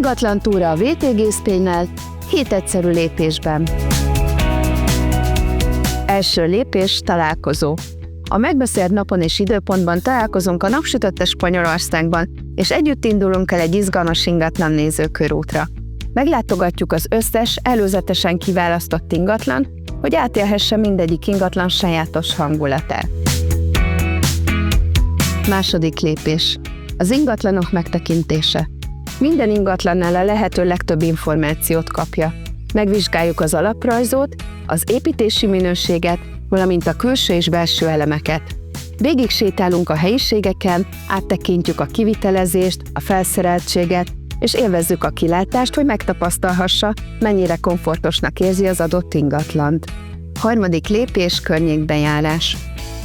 Ingatlan túra a VTG Spain-nel 7 egyszerű lépésben. Első lépés, találkozó. A megbeszélt napon és időpontban találkozunk a napsütötte Spanyolországban, és együtt indulunk el egy izgalmas ingatlan nézőkörútra. Meglátogatjuk az összes előzetesen kiválasztott ingatlant, hogy átélhesse mindegyik ingatlan sajátos hangulatát. Második lépés. Az ingatlanok megtekintése. Minden ingatlannál a lehető legtöbb információt kapja. Megvizsgáljuk az alaprajzot, az építési minőséget, valamint a külső és belső elemeket. Végig sétálunk a helyiségeken, áttekintjük a kivitelezést, a felszereltséget, és élvezzük a kilátást, hogy megtapasztalhassa, mennyire komfortosnak érzi az adott ingatlant. Harmadik lépés, környékbejárás.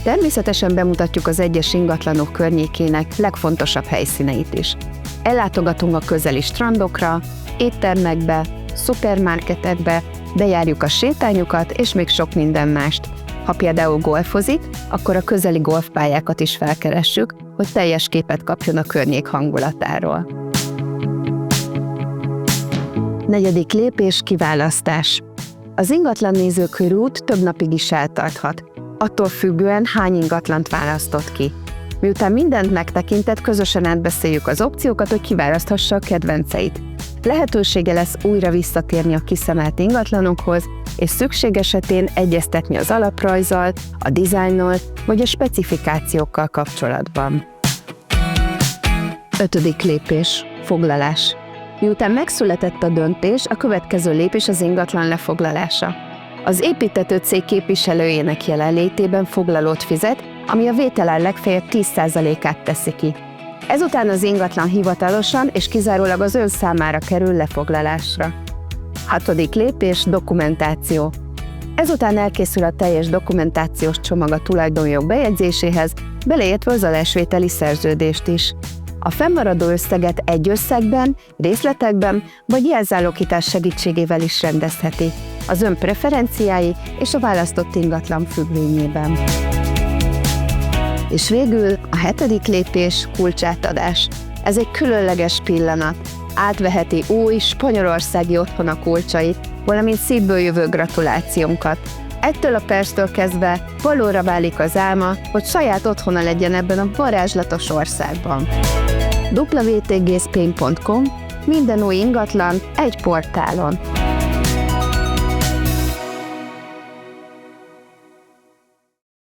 Természetesen bemutatjuk az egyes ingatlanok környékének legfontosabb helyszíneit is. Ellátogatunk a közeli strandokra, éttermekbe, szupermarketekbe, bejárjuk a sétányokat és még sok minden mást. Ha például golfozik, akkor a közeli golfpályákat is felkeressük, hogy teljes képet kapjon a környék hangulatáról. Negyedik lépés, kiválasztás. Az ingatlan nézőkörút több napig is eltarthat, attól függően hány ingatlant választott ki. Miután mindent megtekintett, közösen átbeszéljük az opciókat, hogy kiválaszthassa a kedvenceit. Lehetősége lesz újra visszatérni a kiszemelt ingatlanokhoz, és szükség esetén egyeztetni az alaprajzzal, a dizájnnal vagy a specifikációkkal kapcsolatban. Ötödik lépés, foglalás. Miután megszületett a döntés, a következő lépés az ingatlan lefoglalása. Az építtető cég képviselőjének jelenlétében foglalót fizet, ami a vételár legfeljebb 10%-át teszi ki. Ezután az ingatlan hivatalosan és kizárólag az ön számára kerül lefoglalásra. Hatodik lépés, dokumentáció. Ezután elkészül a teljes dokumentációs csomag a tulajdonjog bejegyzéséhez, beleértve az adásvételi szerződést is. A fennmaradó összeget egy összegben, részletekben vagy jelzálogítás segítségével is rendezheti, az ön preferenciái és a választott ingatlan függvényében. És végül a hetedik lépés, kulcsátadás. Ez egy különleges pillanat. Átveheti új, spanyolországi otthona kulcsait, valamint szívből jövő gratulációnkat. Ettől a perctől kezdve valóra válik az álma, hogy saját otthona legyen ebben a varázslatos országban. www.vtgspain.com. Minden új ingatlan egy portálon.